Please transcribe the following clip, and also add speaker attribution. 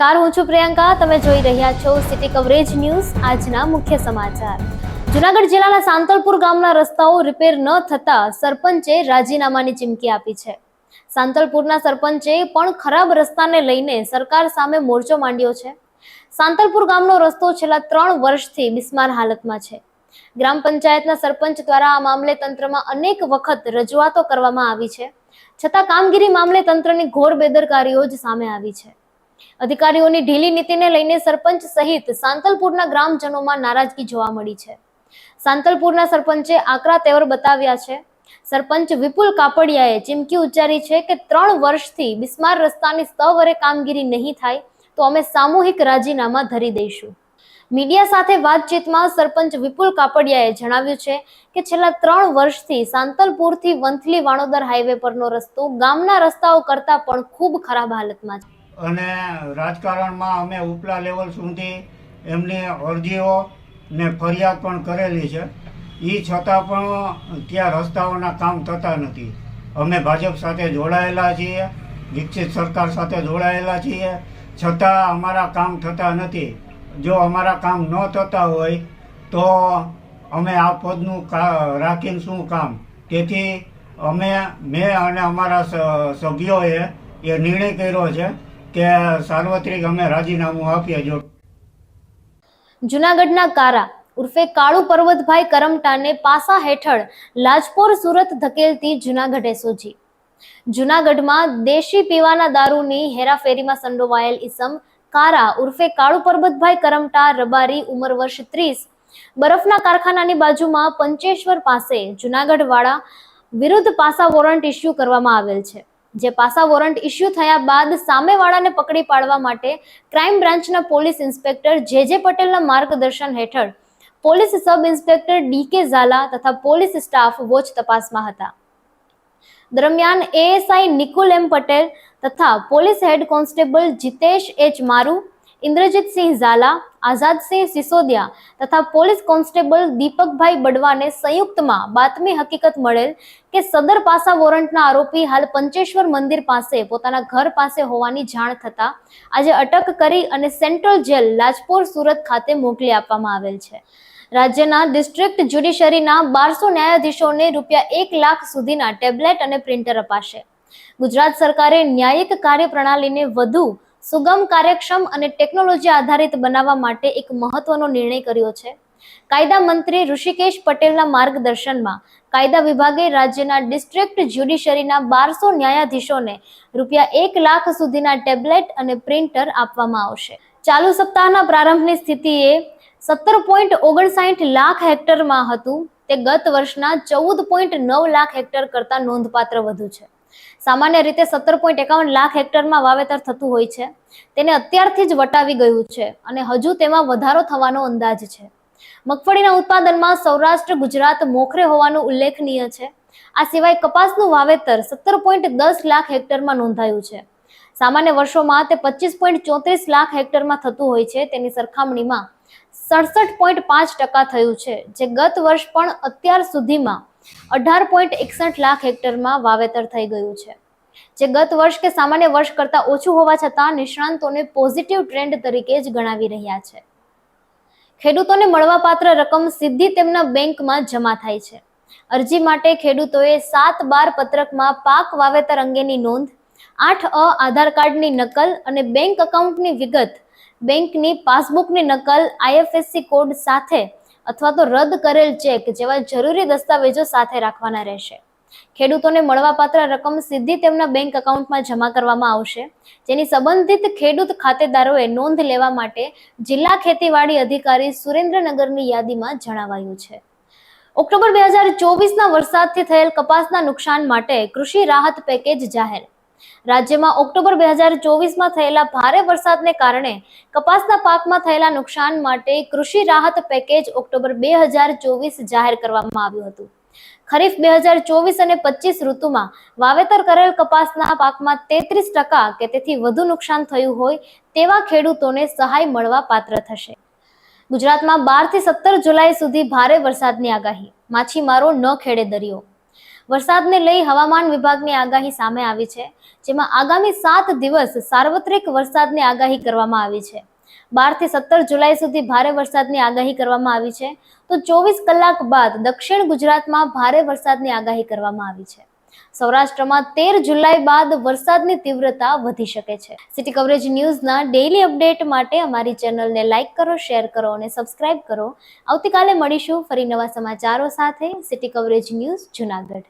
Speaker 1: નમસ્કાર, હું છું પ્રિયંકા. તમે જોઈ રહ્યા છો સિટી કવરેજ ન્યૂઝ. આજના મુખ્ય સમાચાર. જૂનાગઢ જિલ્લાના સાંતલપુર ગામના રસ્તાઓ રિપેર ન થતા સરપંચે રાજીનામાની ચીમકી આપી છે. સાંતલપુરના સરપંચે પણ ખરાબ રસ્તાને લઈને સરકાર સામે મોરચો માંડ્યો છે. સાંતલપુર ગામનો રસ્તો છેલ્લા 3 વર્ષથી બિસ્માર હાલતમાં છે. ગ્રામ પંચાયતના સરપંચ દ્વારા આ મામલે તંત્રમાં અનેક વખત રજૂઆતો કરવામાં આવી છે, છતાં કામગીરી મામલે તંત્રની ઘોર બેદરકારીઓ જ સામે આવી છે. અધિકારીઓની ઢીલી નીતિને લઈને સરપંચ સહિત સાંતલપુરના ગ્રામજનોમાં નારાજગી જોવા મળી છે. સાંતલપુરના સરપંચે આકરા તેવર બતાવ્યા છે. સરપંચ વિપુલ કાપડિયાએ ચીમકી ઉચ્ચારી છે કે 3 વર્ષથી બિસ્માર રસ્તાની સત્વરે કામગીરી નહીં થાય તો અમે સામૂહિક રાજીનામા ધરી દઈશું. મીડિયા સાથે વાતચીતમાં સરપંચ વિપુલ કાપડિયાએ જણાવ્યું છે કે છેલ્લા 3 વર્ષથી સાંતલપુરથી વંથલી વાણોદર હાઈવે પરનો રસ્તો ગામના રસ્તાઓ કરતા પણ ખૂબ ખરાબ હાલતમાં છે
Speaker 2: અને રાજકારણમાં અમે ઉપલા લેવલ સુધી એમની અરજીઓ ને ફરિયાદ પણ કરેલી છે. એ છતાં પણ ત્યાં રસ્તાઓના કામ થતા નથી. અમે ભાજપ સાથે જોડાયેલા છીએ, વિકસિત સરકાર સાથે જોડાયેલા છીએ, છતાં અમારા કામ થતા નથી. જો અમારા કામ ન થતા હોય તો અમે આ પદનું રાખીને શું કામ? તેથી મેં અને અમારા સભ્યોએ એ નિર્ણય કર્યો છે કે સાર્વત્રિક અમે રાજીનામું આપીએ. જો
Speaker 1: જૂનાગઢના કારા ઉર્ફે કાળુ પર્વતભાઈ કરમટાને પાસા હેઠળ લાજપોર સુરત ધકેલતી જૂનાગઢ એસઓજી. જૂનાગઢમાં દેશી પીવાના દારૂની હેરાફેરીમાં સંડોવાયેલ ઈસમ કારા ઉર્ફે કાળુ પર્વતભાઈ કરમટા રબારી ઉંમર વર્ષ 30 બરફના કારખાનાની બાજુમાં પંચેશ્વર પાસે જૂનાગઢ વાળા વિરુદ્ધ પાસા વોરંટ ઇસ્યુ કરવામાં આવેલ છે. જે પાસા વોરંટ ઇસ્યુ થયા બાદ સામેવાળાને પકડી પાડવા માટે ક્રાઇમ બ્રાન્ચના પોલીસ ઇન્સ્પેક્ટર જે પટેલના માર્ગદર્શન હેઠળ પોલીસ સબ ઇન્સ્પેક્ટર ડી.કે. ઝાલા તથા પોલીસ સ્ટાફ વોચ તપાસમાં હતા. દરમિયાન એએસઆઈ નિકુલ એમ પટેલ તથા police head constable Jitesh H Maru, Indrajitsinh Jhala, આઝાદસિંહ Sisodia તથા પોલીસ કોન્સ્ટેબલ દીપકભાઈ બડવાને સંયુક્તમાં બાતમી હકીકત મળેલ કે સદર પાસા વોરંટના આરોપી હાલ પંચેશ્વર મંદિર પાસે પોતાના ઘર પાસે હોવાની જાણ થતા આજે અટક કરી અને સેન્ટ્રલ જેલ લાજપોર સુરત ખાતે મોકલી આપવામાં આવેલ છે. રાજ્યના ડિસ્ટ્રિક્ટ જ્યુડિશરીના 1200 ન્યાયાધીશોને ₹1 લાખ સુધીના ટેબ્લેટ અને પ્રિન્ટર અપાશે. ગુજરાત સરકારે ન્યાયિક કાર્યપ્રણાલીને વધુ સુગમ, કાર્યક્ષમ અને ટેકનોલોજી આધારિત બનાવવા માટે એક મહત્વનો નિર્ણય કર્યો છે. કાયદા મંત્રી ઋષિકેશ પટેલના માર્ગદર્શનમાં કાયદા વિભાગે રાજ્યના ડિસ્ટ્રિક્ટ જ્યુડિશરીના 1200 ન્યાયાધીશોને ₹1 લાખ સુધીના ટેબ્લેટ અને પ્રિન્ટર આપવામાં આવશે. ચાલુ સપ્તાહના પ્રારંભની સ્થિતિએ 17.59 લાખ હેક્ટરમાં હતું, તે ગત વર્ષના 14.9 લાખ હેક્ટર કરતા નોંધપાત્ર વધુ છે. સામાન્ય રીતે 17.51 લાખ હેક્ટરમાં વાવેતર થતું હોય છે, તેને અત્યારથી જ વટાવી ગયું છે અને હજુ તેમાં વધારો થવાનો અંદાજ છે. મગફળીના ઉત્પાદનમાં સૌરાષ્ટ્ર ગુજરાત મોખરે હોવાનું ઉલ્લેખનીય છે. આ સિવાય કપાસનું વાવેતર 17.10 લાખ હેક્ટરમાં નોંધાયું છે. સામાન્ય વર્ષોમાં તે 25.34 લાખ હેક્ટરમાં થતું હોય છે. તેની સરખામણીમાં 67.5% થયું છે, જે ગત વર્ષ પણ અત્યાર સુધીમાં 18.61 લાખ હેક્ટરમાં વાવેતર થઈ ગયું છે, જે ગત વર્ષ કે સામાન્ય વર્ષ કરતા ઓછું હોવા છતાં નિષ્ણાંતોને પોઝિટિવ ટ્રેન્ડ તરીકે જ ગણાવી રહ્યા છે. ખેડૂતોને મળવાપાત્ર રકમ સીધી તેમના બેંકમાં જમા થાય છે. અરજી માટે ખેડૂતોએ 7/12 પત્રકમાં પાક વાવેતર અંગેની નોંધ, 8અ આધાર કાર્ડની નકલ અને બેંક એકાઉન્ટની વિગત, બેંકની પાસબુકની નકલ, IFSC કોડ સાથે અથવા તો રદ કરેલ ચેક જેવા જરૂરી દસ્તાવેજો સાથે રાખવાના રહેશે. ખેડૂતોને મળવાપાત્ર રકમ સીધી તેમના બેંક એકાઉન્ટમાં જમા કરવામાં આવશે, જેની સંબંધિત ખેડૂત ખાતેદારોએ નોંધ લેવા માટે જિલ્લા ખેતીવાડી અધિકારી સુરેન્દ્રનગરની યાદીમાં જણાવાયું છે. ઓક્ટોબર 2024ના વરસાદથી થયેલ કપાસના નુકસાન માટે કૃષિ રાહત પેકેજ જાહેર. રાજ્યમાં ઓક્ટોબર 2024માં થયેલા ભારે વરસાદને કારણે કપાસના પાકમાં થયેલા નુકસાન માટે કૃષિ રાહત પેકેજ ઓક્ટોબર 2024 જાહેર કરવામાં આવ્યું હતું. ખરીફ 2024 અને 25 ઋતુમાં વાવેતર કરેલ કપાસના પાકમાં 33% કે તેથી વધુ નુકસાન થયું હોય તેવા ખેડૂતોને સહાય મળવા પાત્ર થશે. ગુજરાતમાં 12 થી 17 જુલાઈ સુધી ભારે વરસાદની આગાહી. માછીમારો ન ખેડે દરિયો. વરસાદને લઈ હવામાન વિભાગની આગાહી સામે આવી છે, જેમાં આગામી 7 દિવસ સાર્વત્રિક વરસાદની આગાહી કરવામાં આવી છે. 12 થી 17 જુલાઈ સુધી ભારે વરસાદની આગાહી કરવામાં આવી છે. તો 24 કલાક બાદ દક્ષિણ ગુજરાતમાં ભારે વરસાદની આગાહી કરવામાં આવી છે. સૌરાષ્ટ્રમાં 13 જુલાઈ બાદ વરસાદની તીવ્રતા વધી શકે છે. સિટી કવરેજ ન્યૂઝના ડેઇલી અપડેટ માટે અમારી ચેનલને લાઇક કરો, શેર કરો અને સબસ્ક્રાઇબ કરો. આવતીકાલે મળીશું ફરી નવા સમાચારો સાથે. City coverage news Junagadh.